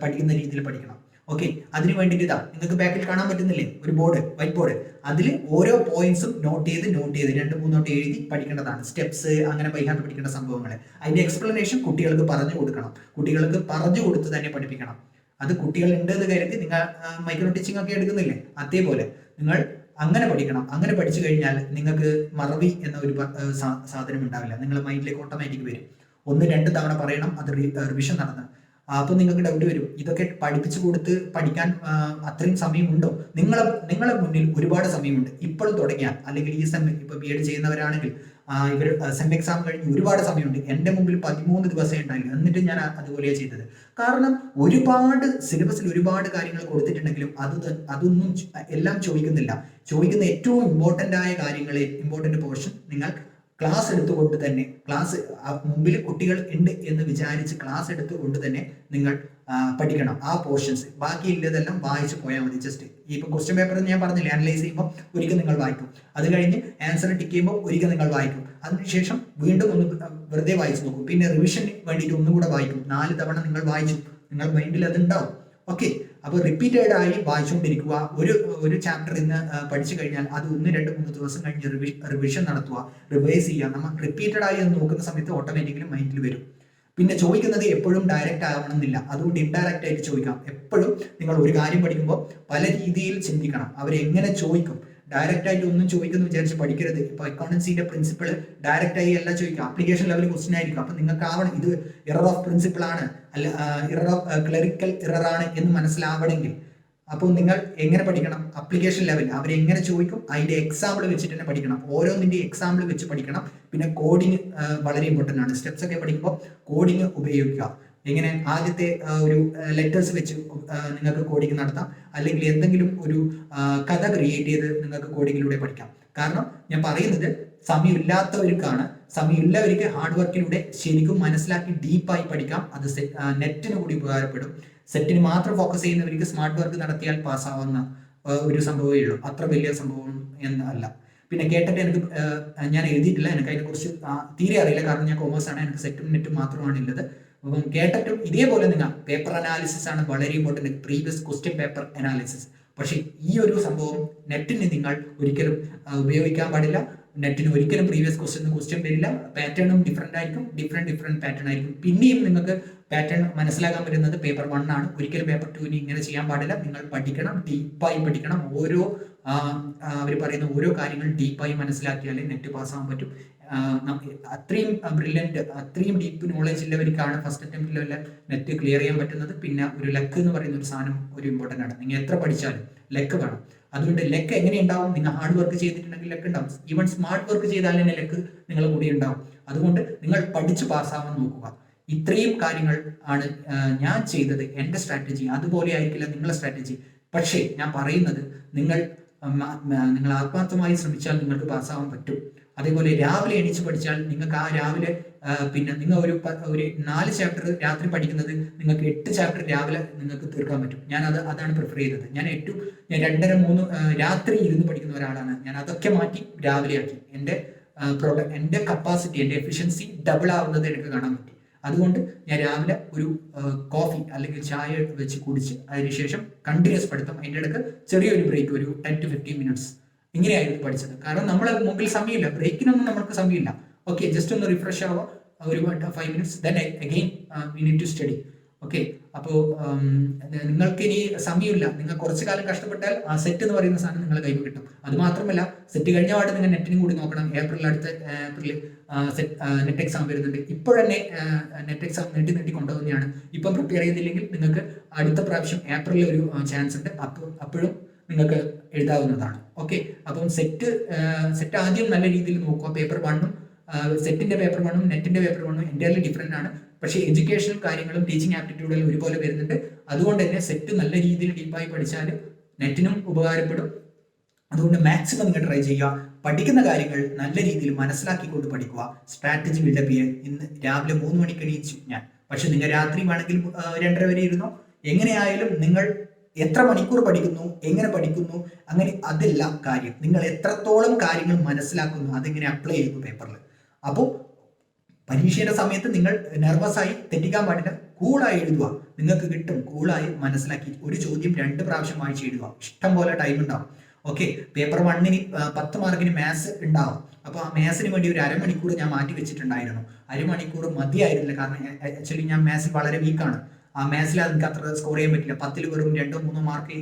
പഠിക്കുന്ന രീതിയിൽ പഠിക്കണം. ഓക്കെ, അതിന് വേണ്ടിയിട്ട് നിങ്ങൾക്ക് ബാക്കിൽ കാണാൻ പറ്റുന്നില്ലേ ഒരു ബോർഡ്, വൈറ്റ് ബോർഡ്. അതിൽ ഓരോ പോയിന്റ്സും നോട്ട് ചെയ്ത് 2-3 നോട്ട് എഴുതി പഠിക്കേണ്ടതാണ്. സ്റ്റെപ്സ്, അങ്ങനെ ബൈഹാർട്ട് പഠിക്കേണ്ട സംഭവങ്ങൾ. അതിന്റെ എക്സ്പ്ലനേഷൻ കുട്ടികൾക്ക് പറഞ്ഞു കൊടുക്കണം, കുട്ടികൾക്ക് പറഞ്ഞു കൊടുത്ത് തന്നെ പഠിപ്പിക്കണം. അത് കുട്ടികൾ ഉണ്ട് എന്ന് കരുതി നിങ്ങൾ മൈക്രോ ടീച്ചിങ് ഒക്കെ എടുക്കുന്നില്ലേ, അതേപോലെ നിങ്ങൾ അങ്ങനെ പഠിക്കണം. അങ്ങനെ പഠിച്ചു കഴിഞ്ഞാൽ നിങ്ങൾക്ക് മറവി എന്ന ഒരു സാധനം ഉണ്ടാവില്ല, നിങ്ങളുടെ മൈൻഡിലേക്ക് ഓട്ടോമാറ്റിക് വരും. 1-2 തവണ പറയണം, അത് റിവിഷൻ നടന്ന്. അപ്പോൾ നിങ്ങൾക്ക് ഡൗട്ട് വരും, ഇതൊക്കെ പഠിപ്പിച്ചു കൊടുത്ത് പഠിക്കാൻ അത്രയും സമയമുണ്ടോ? നിങ്ങളെ മുന്നിൽ ഒരുപാട് സമയമുണ്ട്. ഇപ്പോഴും തുടങ്ങിയാൽ, അല്ലെങ്കിൽ ഈ സെം ഇപ്പോൾ BEd ചെയ്യുന്നവരാണെങ്കിൽ ഇവർ സെം എക്സാം കഴിഞ്ഞ് ഒരുപാട് സമയമുണ്ട്. എൻ്റെ മുമ്പിൽ 13 ദിവസമേ ഉണ്ടായില്ല, എന്നിട്ട് ഞാൻ അതുപോലെയാണ് ചെയ്തത്. കാരണം ഒരുപാട് സിലബസിൽ ഒരുപാട് കാര്യങ്ങൾ കൊടുത്തിട്ടുണ്ടെങ്കിലും അതൊന്നും എല്ലാം ചോദിക്കുന്നില്ല. ചോദിക്കുന്ന ഏറ്റവും ഇമ്പോർട്ടൻ്റ് ആയ കാര്യങ്ങളെ, ഇമ്പോർട്ടൻ്റ് പോർഷൻ നിങ്ങൾ ക്ലാസ് എടുത്തുകൊണ്ട് തന്നെ, ക്ലാസ് മുമ്പിൽ കുട്ടികൾ ഉണ്ട് എന്ന് വിചാരിച്ച് ക്ലാസ് എടുത്തുകൊണ്ട് തന്നെ നിങ്ങൾ പഠിക്കണം ആ പോർഷൻസ്. ബാക്കിയുള്ളതെല്ലാം വായിച്ച് പോയാൽ മതി. ജസ്റ്റ് ഇപ്പം ക്വസ്റ്റ്യൻ പേപ്പർ ഞാൻ പറഞ്ഞില്ലേ, അനലൈസ് ചെയ്യുമ്പോൾ ഒരിക്കൽ നിങ്ങൾ വായിക്കും, അത് കഴിഞ്ഞ് ആൻസർ ടിക്ക് ചെയ്യുമ്പോൾ ഒരിക്കൽ നിങ്ങൾ വായിക്കും, അതിനുശേഷം വീണ്ടും ഒന്ന് വെറുതെ വായിച്ചു നോക്കും, പിന്നെ റിവിഷന് വേണ്ടിയിട്ട് ഒന്നും കൂടെ വായിക്കും. 4 തവണ നിങ്ങൾ വായിച്ചു, നിങ്ങൾ മൈൻഡിൽ അതുണ്ടാവും. ഓക്കെ, അപ്പോൾ റിപ്പീറ്റഡ് ആയി വായിച്ചുകൊണ്ടിരിക്കുക. ഒരു ചാപ്റ്റർ ഇന്ന് പഠിച്ചു കഴിഞ്ഞാൽ അത് 1-2-3 ദിവസം കഴിഞ്ഞ് റിവിഷൻ നടത്തുക, റിവൈസ് ചെയ്യുക. നമ്മൾ റിപ്പീറ്റഡ് ആയി എന്ന് നോക്കുന്ന സമയത്ത് ഓട്ടോമാറ്റിക്കലി മൈൻഡിൽ വരും. പിന്നെ ചോദിക്കുന്നത് എപ്പോഴും ഡയറക്റ്റ് ആവണമെന്നില്ല, അതുകൊണ്ട് ഇൻഡയറക്റ്റ് ആയിട്ട് ചോദിക്കാം. എപ്പോഴും നിങ്ങൾ ഒരു കാര്യം പഠിക്കുമ്പോൾ പല രീതിയിൽ ചിന്തിക്കണം, അവരെങ്ങനെ ചോദിക്കും. ഡയറക്റ്റ് ആയിട്ട് ഒന്നും ചോദിക്കുന്നു വിചാരിച്ച് പഠിക്കരുത്. ഇപ്പൊ അക്കൗണ്ടൻസിന്റെ പ്രിൻസിപ്പിൾ ഡയറക്റ്റ് ആയി അല്ല ചോദിക്കുക, ആപ്ലിക്കേഷൻ ലെവൽ ക്വസ്റ്റ്യൻ ആയിരിക്കും. അപ്പൊ നിങ്ങൾക്ക് ആവണം ഇത് എറർ ഓഫ് പ്രിൻസിപ്പിൾ ആണ്, അല്ല എറർ ഓഫ് ക്ലറിക്കൽ എറർ ആണ് എന്ന് മനസ്സിലാവണമെങ്കിൽ അപ്പോൾ നിങ്ങൾ എങ്ങനെ പഠിക്കണം? ആപ്ലിക്കേഷൻ ലെവൽ അവരെങ്ങനെ ചോദിക്കും അതിന്റെ എക്സാമ്പിൾ വെച്ചിട്ട് തന്നെ പഠിക്കണം. ഓരോന്നിന്റെ എക്സാമ്പിൾ വെച്ച് പഠിക്കണം. പിന്നെ കോഡിങ് വളരെ ഇമ്പോർട്ടൻ്റ് ആണ്. സ്റ്റെപ്സ് ഒക്കെ പഠിക്കുമ്പോൾ കോഡിങ് ഉപയോഗിക്കുക. എങ്ങനെ ആദ്യത്തെ ഒരു ലെറ്റേഴ്സ് വെച്ച് നിങ്ങൾക്ക് കോഡിങ് നടത്താം, അല്ലെങ്കിൽ എന്തെങ്കിലും ഒരു കഥ ക്രിയേറ്റ് ചെയ്ത് നിങ്ങൾക്ക് കോഡിങ്ങിലൂടെ പഠിക്കാം. കാരണം ഞാൻ പറയുന്നത് സമയമില്ലാത്തവർക്കാണ്. സമയമുള്ളവർക്ക് ഹാർഡ് വർക്കിലൂടെ ശരിക്കും മനസ്സിലാക്കി ഡീപ്പായി പഠിക്കാം. അത് നെറ്റിന് കൂടി ഉപകാരപ്പെടും. സെറ്റിന് മാത്രം ഫോക്കസ് ചെയ്യുന്നവർക്ക് സ്മാർട്ട് വർക്ക് നടത്തിയാൽ പാസ്സാവുന്ന ഒരു സംഭവമേ ഉള്ളൂ, അത്ര വലിയ സംഭവം എന്നല്ല. പിന്നെ കേട്ടിട്ട് എനിക്ക് ഞാൻ എഴുതിയിട്ടില്ല, എനിക്ക് അതിനെക്കുറിച്ച് തീരെ അറിയില്ല. കാരണം ഞാൻ കോമേഴ്സ് ആണ്, എനിക്ക് സെറ്റും നെറ്റും മാത്രമാണ് ഉള്ളത്. അപ്പം കേട്ടിട്ടും ഇതേപോലെ നിങ്ങൾ പേപ്പർ അനാലിസിസ് ആണ് വളരെ important, previous question paper analysis. പക്ഷേ ഈ ഒരു സംഭവം നെറ്റിന് നിങ്ങൾ ഒരിക്കലും ഉപയോഗിക്കാൻ പാടില്ല. നെറ്റിന് ഒരിക്കലും പ്രീവിയസ് ക്വസ്റ്റ്യൻ വരില്ല. പാറ്റേണും ഡിഫറെൻ്റ് ആയിരിക്കും, ഡിഫറെൻറ്റ് പാറ്റേൺ ആയിരിക്കും. പിന്നെയും നിങ്ങൾക്ക് പാറ്റേൺ മനസ്സിലാക്കാൻ പറ്റുന്നത് പേപ്പർ 1 ആണ്. ഒരിക്കലും പേപ്പർ 2 ഇങ്ങനെ ചെയ്യാൻ പാടില്ല. നിങ്ങൾ പഠിക്കണം, ഡീപ്പായി പഠിക്കണം. അവർ പറയുന്ന ഓരോ കാര്യങ്ങൾ ഡീപ്പായി മനസ്സിലാക്കിയാലേ നെറ്റ് പാസ്സാകാൻ പറ്റും. അത്രയും ബ്രില്യൻറ്റ്, അത്രയും ഡീപ്പ് നോളജ് ഉള്ളവർക്കാണ് ഫസ്റ്റ് അറ്റംപ്റ്റിലെല്ലാം നെറ്റ് ക്ലിയർ ചെയ്യാൻ പറ്റുന്നത്. പിന്നെ ഒരു ലക്ക് എന്ന് പറയുന്ന ഒരു സാധനം ഒരു ഇമ്പോർട്ടൻ്റ് ആണ്. നിങ്ങൾ എത്ര പഠിച്ചാലും ലക്ക് വേണം. അതുകൊണ്ട് ലക്ക് എങ്ങനെ ഉണ്ടാവും? നിങ്ങൾ ഹാർഡ് വർക്ക് ചെയ്തിട്ടുണ്ടെങ്കിൽ ലക്ക് ഉണ്ടാവും. ഈവൻ സ്മാർട്ട് വർക്ക് ചെയ്താൽ തന്നെ ലക്ക് നിങ്ങളുടെ കൂടെ ഉണ്ടാവും. അതുകൊണ്ട് നിങ്ങൾ പഠിച്ച് പാസ്സാവാൻ നോക്കുക. ഇത്രയും കാര്യങ്ങൾ ആണ് ഞാൻ ചെയ്തത്. എൻ്റെ സ്ട്രാറ്റജി അതുപോലെ ആയിരിക്കില്ല നിങ്ങളുടെ സ്ട്രാറ്റജി. പക്ഷേ ഞാൻ പറയുന്നത് നിങ്ങൾ ആത്മാർത്ഥമായി ശ്രമിച്ചാൽ നിങ്ങൾക്ക് പാസ്സാവാൻ പറ്റും. അതേപോലെ രാവിലെ എണീച്ച് പഠിച്ചാൽ നിങ്ങൾക്ക് ആ രാവിലെ പിന്നെ നിങ്ങൾ ഒരു 4 ചാപ്റ്റർ രാത്രി പഠിക്കുന്നത് നിങ്ങൾക്ക് 8 ചാപ്റ്റർ രാവിലെ നിങ്ങൾക്ക് തീർക്കാൻ പറ്റും. അതാണ് പ്രിഫർ ചെയ്തത്. ഞാൻ 2:30-3 രാത്രി ഇരുന്ന് പഠിക്കുന്ന ഒരാളാണ്. ഞാൻ അതൊക്കെ മാറ്റി രാവിലെ ആക്കി. എൻ്റെ എൻ്റെ കപ്പാസിറ്റി, എൻ്റെ എഫിഷ്യൻസി ഡബിൾ ആവുന്നത് എനിക്ക് കാണാൻ പറ്റി. അതുകൊണ്ട് ഞാൻ രാവിലെ ഒരു കോഫി അല്ലെങ്കിൽ ചായ വെച്ച് കുടിച്ച് അതിനുശേഷം കണ്ടിന്യൂസ് പഠിത്തം, അതിൻ്റെ ഇടയ്ക്ക് ചെറിയൊരു ബ്രേക്ക്, ഒരു 10 to 15 minutes ഇങ്ങനെയായിരുന്നു പഠിച്ചത്. കാരണം നമ്മളെ മുമ്പിൽ സമയമില്ല, ബ്രേക്കിനൊന്നും നമ്മൾക്ക് സമയമില്ല. ഓക്കെ, ജസ്റ്റ് ഒന്ന് റിഫ്രഷ് ആവുക, ഒരു 5 minutes, then again we need to study. Okay, അപ്പോൾ നിങ്ങൾക്ക് ഇനി സമയമില്ല, നിങ്ങൾ കുറച്ചു കാലം കഷ്ടപ്പെട്ടാൽ ആ സെറ്റ് എന്ന് പറയുന്ന സാധനം നിങ്ങളെ കൈയിൽ കിട്ടും. അത് മാത്രമല്ല, സെറ്റ് കഴിഞ്ഞ പാട് നിങ്ങൾ നെറ്റിനും കൂടി നോക്കണം. അടുത്ത ഏപ്രിൽ നെറ്റ് എക്സാം വരുന്നുണ്ട്. ഇപ്പോഴന്നെ നെറ്റ് എക്സാം നീട്ടി കൊണ്ടുപോകുന്നതാണ്. ഇപ്പം പ്രിപ്പയർ ചെയ്തില്ലെങ്കിൽ നിങ്ങൾക്ക് അടുത്ത പ്രാവശ്യം ഏപ്രിലിൽ ഒരു ചാൻസ് ഉണ്ട്. അപ്പോഴും നിങ്ങൾക്ക് എഴുതാവുന്നതാണ്. ഓക്കെ, അപ്പം സെറ്റ് ആദ്യം നല്ല രീതിയിൽ നോക്കുക. പേപ്പർ 1ഉം സെറ്റിന്റെ പേപ്പർ 1ഉം നെറ്റിന്റെ പേപ്പർ 1ഉം എൻ്റയർലി ഡിഫറെൻ്റ് ആണ്. പക്ഷേ എഡ്യൂക്കേഷണൽ കാര്യങ്ങളും ടീച്ചിങ് ആപ്റ്റിറ്റ്യൂഡുകളും ഒരുപോലെ വരുന്നുണ്ട്. അതുകൊണ്ട് തന്നെ സെറ്റ് നല്ല രീതിയിൽ ഡീപ്പായി പഠിച്ചാൽ നെറ്റിനും ഉപകാരപ്പെടും. അതുകൊണ്ട് മാക്സിമം നിങ്ങൾ ട്രൈ ചെയ്യുക. പഠിക്കുന്ന കാര്യങ്ങൾ നല്ല രീതിയിൽ മനസ്സിലാക്കിക്കൊണ്ട് പഠിക്കുക. സ്ട്രാറ്റജി ബിൽഡപ്പ് ചെയ്യാൻ ഇന്ന് രാവിലെ 3 മണിക്ക് എണീച്ചു ഞാൻ. പക്ഷെ നിങ്ങൾ രാത്രി വേണമെങ്കിൽ 2:30 വരെ ഇരുന്നോ. എങ്ങനെയായാലും നിങ്ങൾ എത്ര മണിക്കൂർ പഠിക്കുന്നു, എങ്ങനെ പഠിക്കുന്നു, അങ്ങനെ അതല്ല കാര്യം. നിങ്ങൾ എത്രത്തോളം കാര്യങ്ങൾ മനസ്സിലാക്കുന്നു, അതെങ്ങനെ അപ്ലൈ ചെയ്യുന്നു പേപ്പറിൽ. അപ്പോൾ പരീക്ഷയുടെ സമയത്ത് നിങ്ങൾ നെർവസ് ആയി തെറ്റിക്കാൻ പാടില്ല. കൂളായി എഴുതുക, നിങ്ങൾക്ക് കിട്ടും. കൂളായി മനസ്സിലാക്കി ഒരു ചോദ്യം 2 പ്രാവശ്യം വായിച്ച് എഴുതുക. ഇഷ്ടം പോലെ ടൈം ഉണ്ടാവും. ഓക്കെ, പേപ്പർ 1ന് 10 മാർക്കിന് മാത്സ് ഉണ്ടാവും. അപ്പോൾ ആ മാത്സിന് വേണ്ടി ഒരു അരമണിക്കൂർ ഞാൻ മാറ്റി വെച്ചിട്ടുണ്ടായിരുന്നു. അരമണിക്കൂർ മതിയായിരുന്നില്ല, കാരണം ആക്ച്വലി ഞാൻ മാത്സിൽ വളരെ വീക്കാണ്. ആ മാത്സിൽ എനിക്ക് അത്ര സ്കോർ ചെയ്യാൻ പറ്റില്ല. 10ൽ വെറും 2-3 മാർക്ക്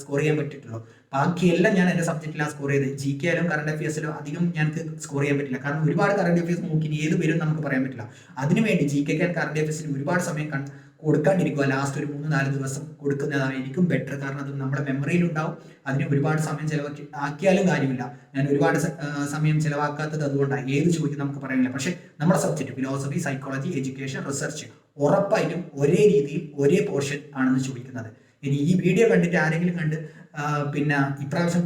സ്കോർ ചെയ്യാൻ പറ്റിയിട്ടുള്ളൂ. ബാക്കിയെല്ലാം ഞാൻ എൻ്റെ സബ്ജക്റ്റിലാണ് സ്കോർ ചെയ്തത്. GK ആയാലും കറണ്ട് അഫയേഴ്സിലും അധികം ഞങ്ങൾക്ക് സ്കോർ ചെയ്യാൻ പറ്റില്ല. കാരണം ഒരുപാട് കറണ്ട് അഫയേഴ്സ് നോക്കി ഏത് വരും നമുക്ക് പറയാൻ പറ്റില്ല. അതിനുവേണ്ടി GK കറണ്ട് അഫയേഴ്സിന് ഒരുപാട് സമയം കൊടുക്കാണ്ടിരിക്കുക. ലാസ്റ്റ് ഒരു 3-4 ദിവസം കൊടുക്കുന്നതായിരിക്കും ബെറ്റർ. കാരണം അത് നമ്മുടെ മെമ്മറിയിൽ ഉണ്ടാവും. അതിന് ഒരുപാട് സമയം ആക്കിയാലും കാര്യമില്ല. ഞാൻ ഒരുപാട് സമയം ചിലവാക്കാത്തത് അതുകൊണ്ടാണ്. ഏത് ചോദിക്കും നമുക്ക് പറയാനില്ല. പക്ഷേ നമ്മുടെ subject philosophy, psychology, education, research ഉറപ്പായിട്ടും ഒരേ രീതിയിൽ ഒരേ പോർഷൻ ആണെന്ന് ചോദിക്കുന്നത്. ഇനി ഈ വീഡിയോ കണ്ടിട്ട് ആരെങ്കിലും പിന്നെ ഇപ്രാവശ്യം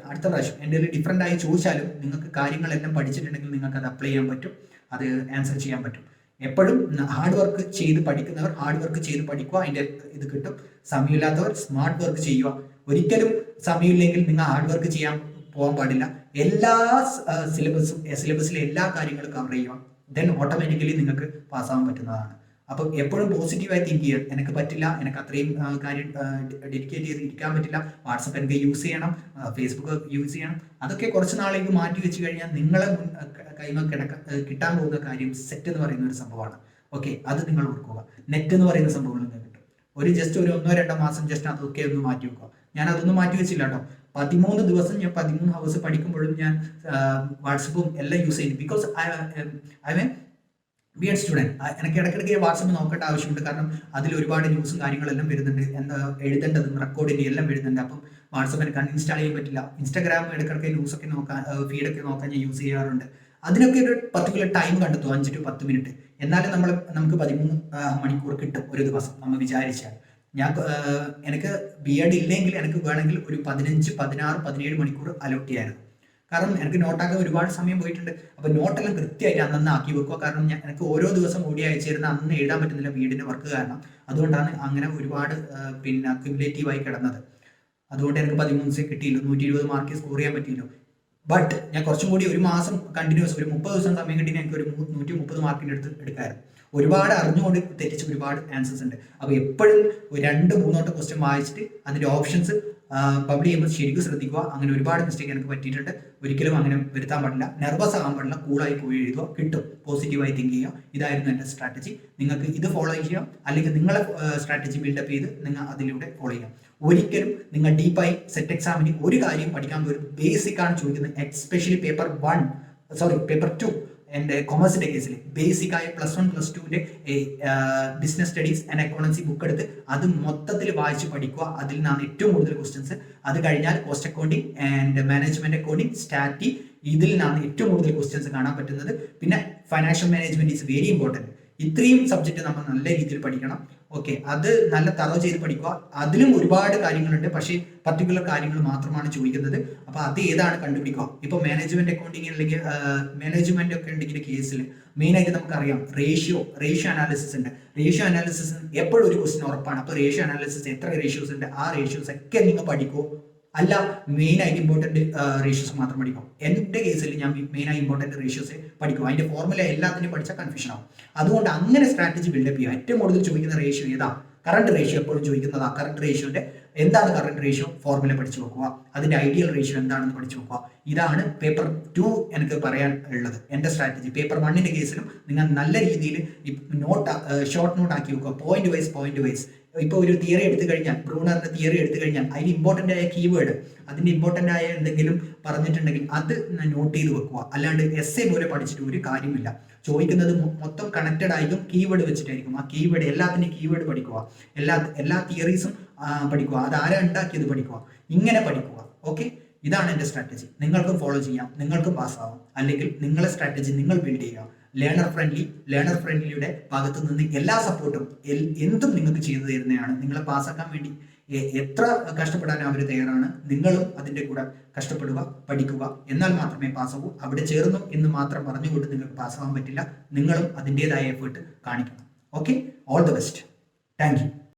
അടുത്ത പ്രാവശ്യം എൻ്റെ ഡിഫറെൻ്റ് ആയി ചോദിച്ചാലും നിങ്ങൾക്ക് കാര്യങ്ങളെല്ലാം പഠിച്ചിട്ടുണ്ടെങ്കിൽ നിങ്ങൾക്ക് അത് അപ്ലൈ ചെയ്യാൻ പറ്റും, അത് ആൻസർ ചെയ്യാൻ പറ്റും. എപ്പോഴും ഹാർഡ് വർക്ക് ചെയ്ത് പഠിക്കുന്നവർ ഹാർഡ് വർക്ക് ചെയ്ത് പഠിക്കുക, അതിൻ്റെ ഇത് കിട്ടും. സമയമില്ലാത്തവർ സ്മാർട്ട് വർക്ക് ചെയ്യുക. ഒരിക്കലും സമയമില്ലെങ്കിൽ നിങ്ങൾ ഹാർഡ് വർക്ക് ചെയ്യാൻ പോകാൻ പാടില്ല. എല്ലാ സിലബസിലെ എല്ലാ കാര്യങ്ങളും കവർ ചെയ്യുക. ദെൻ ഓട്ടോമാറ്റിക്കലി നിങ്ങൾക്ക് പാസ്സാകാൻ പറ്റുന്നതാണ്. അപ്പം എപ്പോഴും പോസിറ്റീവായി തിങ്ക് ചെയ്യുക. എനിക്ക് പറ്റില്ല, എനിക്ക് അത്രയും കാര്യം ഡെഡിക്കേറ്റ് ചെയ്ത് ഇരിക്കാൻ പറ്റില്ല, വാട്സപ്പ് എനിക്ക് യൂസ് ചെയ്യണം, ഫേസ്ബുക്ക് യൂസ് ചെയ്യണം, അതൊക്കെ കുറച്ച് നാളേക്ക് മാറ്റി വെച്ച് കഴിഞ്ഞാൽ നിങ്ങളെ കൈമ കിട്ടാൻ പോകുന്ന കാര്യം സെറ്റ് എന്ന് പറയുന്ന ഒരു സംഭവമാണ്. ഓക്കെ, അത് നിങ്ങൾ ഓർക്കുക. നെറ്റ് എന്ന് പറയുന്ന സംഭവങ്ങൾ നിങ്ങൾക്ക് കിട്ടും. ജസ്റ്റ് ഒരു 1-2 മാസം ജസ്റ്റ് അതൊക്കെ ഒന്ന് മാറ്റി വെക്കുക. ഞാൻ അതൊന്നും മാറ്റി വെച്ചില്ല കേട്ടോ. 13 ദിവസം ഞാൻ 13 ഹവേഴ്സ് പഠിക്കുമ്പോഴും ഞാൻ വാട്സപ്പും എല്ലാം യൂസ് ചെയ്യുന്നു. Because I mean B Ed student. എനിക്ക് ഇടയ്ക്കിടയ്ക്ക് വാട്സപ്പ് നോക്കേണ്ട ആവശ്യമുണ്ട്. കാരണം അതിൽ ഒരുപാട് ന്യൂസും കാര്യങ്ങളെല്ലാം വരുന്നുണ്ട്, എന്താ എഴുതേണ്ടതും റെക്കോർഡിൻ്റെ എല്ലാം വരുന്നുണ്ട്. അപ്പം വാട്സപ്പ് എനിക്ക് അൺഇൻസ്റ്റാൾ ചെയ്യാൻ പറ്റില്ല. ഇൻസ്റ്റാഗ്രാം ഇടയ്ക്കിടയ്ക്ക് ന്യൂസൊക്കെ നോക്കാൻ, ഫീഡൊക്കെ നോക്കാൻ ഞാൻ യൂസ് ചെയ്യാറുണ്ട്. അതിനൊക്കെ ഒരു പർട്ടിക്കുലർ ടൈം കണ്ടെത്തും, 5 to 10 മിനിറ്റ്. എന്നാലും നമുക്ക് 13 മണിക്കൂർ കിട്ടും ഒരു ദിവസം നമ്മൾ വിചാരിച്ചാൽ. എനിക്ക് ബി എഡ് ഇല്ലെങ്കിൽ എനിക്ക് വേണമെങ്കിൽ ഒരു 15, 16, 17 മണിക്കൂർ അലോട്ട് ചെയ്യായിരുന്നു. കാരണം എനിക്ക് നോട്ടാക്കാൻ ഒരുപാട് സമയം പോയിട്ടുണ്ട്. അപ്പോൾ നോട്ടെല്ലാം കൃത്യമായിട്ട് അന്നന്ന് ആക്കി വെക്കുക. കാരണം എനിക്ക് ഓരോ ദിവസം ഓടി അയച്ചിരുന്ന അന്ന് എഴുതാൻ പറ്റുന്നില്ല വീടിൻ്റെ വർക്ക് കാരണം. അതുകൊണ്ടാണ് അങ്ങനെ ഒരുപാട് പിന്നെ അക്യുമുലേറ്റീവായി കിടന്നത്. അതുകൊണ്ട് എനിക്ക് 13 കിട്ടിയില്ല, 120 മാർക്ക് സ്കോർ ചെയ്യാൻ പറ്റിയില്ല. ബട്ട് ഞാൻ കുറച്ചും കൂടി ഒരു മാസം കണ്ടിന്യൂസ് ഒരു 30 ദിവസം സമയം കിട്ടി എനിക്ക് ഒരു 130 മാർക്കിൻ്റെ അടുത്ത് എടുക്കാമായിരുന്നു. ഒരുപാട് അറിഞ്ഞുകൊണ്ട് തെറ്റിച്ച് ഒരുപാട് ആൻസേഴ്സ് ഉണ്ട്. അപ്പോൾ എപ്പോഴും ഒരു 2-3 ക്വസ്റ്റ്യൻ വായിച്ചിട്ട് അതിൻ്റെ ഓപ്ഷൻസ് പബ്ലിഷ് ചെയ്യുമ്പോൾ ശരിക്കും ശ്രദ്ധിക്കുക. അങ്ങനെ ഒരുപാട് മിസ്റ്റേക്ക് എനിക്ക് പറ്റിയിട്ടുണ്ട്. ഒരിക്കലും അങ്ങനെ വരുത്താൻ പാടില്ല. നെർവസ് ആകാൻ പാടില്ല. കൂളായി പോയി എഴുതുക, കിട്ടും. പോസിറ്റീവായി തിങ്ക് ചെയ്യുക. ഇതായിരുന്നു എൻ്റെ സ്ട്രാറ്റജി. നിങ്ങൾക്ക് ഇത് ഫോളോ ചെയ്യാം, അല്ലെങ്കിൽ നിങ്ങളെ സ്ട്രാറ്റജി ബിൽഡപ്പ് ചെയ്ത് നിങ്ങൾ അതിലൂടെ ഫോളോ ചെയ്യാം. ഒരിക്കലും നിങ്ങൾ ഡീപ്പായി സെറ്റ് എക്സാമിന് ഒരു കാര്യം പഠിക്കാൻ പോലും ബേസിക് ആണ് ചോദിക്കുന്നത്. എസ്പെഷ്യലി പേപ്പർ 2 എൻ്റെ കൊമേഴ്സിൻ്റെ കേസിൽ ബേസിക്കായ +1 +2ൻ്റെ business studies and accountancy book എടുത്ത് അത് മൊത്തത്തിൽ വായിച്ച് പഠിക്കുക. അതിൽ നിന്നാണ് ഏറ്റവും കൂടുതൽ ക്വസ്റ്റ്യൻസ്. അത് കഴിഞ്ഞാൽ cost accounting and management accounting, സ്റ്റാറ്റി, ഇതിൽ നിന്നാണ് ഏറ്റവും കൂടുതൽ ക്വസ്റ്റ്യൻസ് കാണാൻ പറ്റുന്നത്. പിന്നെ financial management is very important. ഇത്രയും സബ്ജക്റ്റ് നമ്മൾ നല്ല രീതിയിൽ പഠിക്കണം. ഓക്കെ, അത് നല്ല തറോ ചെയ്ത് പഠിക്കുക. അതിലും ഒരുപാട് കാര്യങ്ങളുണ്ട്, പക്ഷേ പർട്ടിക്കുലർ കാര്യങ്ങൾ മാത്രമാണ് ചോദിക്കുന്നത്. അപ്പോൾ അത് ഏതാണ് കണ്ടുപിടിക്കുക. ഇപ്പോൾ മാനേജ്മെന്റ് അക്കൗണ്ടിങ് അല്ലെങ്കിൽ മാനേജ്മെന്റ് ഒക്കെ ഉണ്ടെങ്കിൽ കേസിൽ മെയിനായിട്ട് നമുക്കറിയാം റേഷ്യോ അനാലിസിസ് ഉണ്ട്. റേഷ്യോ അനാലിസിസ് എപ്പോഴും ഒരു ക്വസ്റ്റ്യൻ ഉറപ്പാണ്. അപ്പോൾ റേഷ്യോ അനാലിസിസ് എത്ര റേഷ്യോസ് ഉണ്ട്, ആ റേഷ്യോസ് ഒക്കെ നിങ്ങൾ പഠിക്കുമോ. അല്ല മെയിനായിട്ട് ഇമ്പോർട്ടൻറ്റ് റേഷ്യോസ് മാത്രം പഠിക്കും. എൻ്റെ കേസിൽ ഞാൻ മെയിനായി ഇമ്പോർട്ടൻറ്റ് റേഷ്യോസ് പഠിക്കും. അതിൻ്റെ ഫോർമുല എല്ലാത്തിനും പഠിച്ചാൽ കൺഫ്യൂഷൻ ആവും. അതുകൊണ്ട് അങ്ങനെ സ്ട്രാറ്റജി ബിൽഡപ്പ് ചെയ്യുക. ഏറ്റവും കൂടുതൽ ചോദിക്കുന്ന റേഷ്യോ ഏതാ? കറണ്ട് റേഷ്യോ എപ്പോഴും ചോദിക്കുന്നതാ. കറണ്ട് റേഷ്യോന്റെ എന്താണ് കറണ്ട് റേഷ്യോ ഫോർമുല പഠിച്ചു വെക്കുക. അതിന്റെ ഐഡിയൽ റേഷ്യോ എന്താണെന്ന് പഠിച്ചു വെക്കുക. ഇതാണ് പേപ്പർ 2 എനിക്ക് പറയാൻ ഉള്ളത്. എൻ്റെ സ്ട്രാറ്റജി പേപ്പർ 1ന്റെ കേസിലും നിങ്ങൾ നല്ല രീതിയിൽ ഷോർട്ട് നോട്ട് ആക്കി വെക്കുക. Point wise. ഇപ്പോൾ ഒരു തിയറി എടുത്തു കഴിഞ്ഞാൽ, ബ്രൂണറിന്റെ തിയറി എടുത്തു കഴിഞ്ഞാൽ അതിന് ഇമ്പോർട്ടൻ്റ് ആയ കീവേഡ്, അതിന്റെ ഇമ്പോർട്ടൻ്റ് ആയ എന്തെങ്കിലും പറഞ്ഞിട്ടുണ്ടെങ്കിൽ അത് നോട്ട് ചെയ്ത് വെക്കുക. അല്ലാണ്ട് എസ്സേ പോലെ പഠിച്ചിട്ട് ഒരു കാര്യമില്ല. ചോദിക്കുന്നത് മൊത്തം കണക്റ്റഡ് ആയിട്ടും കീവേഡ് വെച്ചിട്ടായിരിക്കും. ആ കീവേഡ് എല്ലാത്തിൻ്റെയും കീവേഡ് പഠിക്കുക. എല്ലാ തിയറീസും പഠിക്കുക. അത് ആരാ ഉണ്ടാക്കിയത് പഠിക്കുക. ഇങ്ങനെ പഠിക്കുക. ഓക്കെ, ഇതാണ് എൻ്റെ സ്ട്രാറ്റജി. നിങ്ങൾക്കും ഫോളോ ചെയ്യാം, നിങ്ങൾക്കും പാസ്സാവാം. അല്ലെങ്കിൽ നിങ്ങളെ സ്ട്രാറ്റജി നിങ്ങൾ ബിൽഡ് ചെയ്യുക. ലേണർ ഫ്രണ്ട്ലിയുടെ ഭാഗത്തു നിന്ന് എല്ലാ സപ്പോർട്ടും എന്തും നിങ്ങൾക്ക് ചെയ്തു തരുന്നതാണ്. നിങ്ങളെ പാസ്സാക്കാൻ വേണ്ടി എത്ര കഷ്ടപ്പെടാൻ അവർ തയ്യാറാണ്. നിങ്ങളും അതിൻ്റെ കൂടെ കഷ്ടപ്പെടുക, പഠിക്കുക. എന്നാൽ മാത്രമേ പാസ്സാവൂ. അവിടെ ചേർന്നു എന്ന് മാത്രം പറഞ്ഞുകൊണ്ട് നിങ്ങൾക്ക് പാസ്സാവാൻ പറ്റില്ല. നിങ്ങളും അതിൻ്റെതായ എഫേർട്ട് കാണിക്കണം. Okay, all the best. Thank you.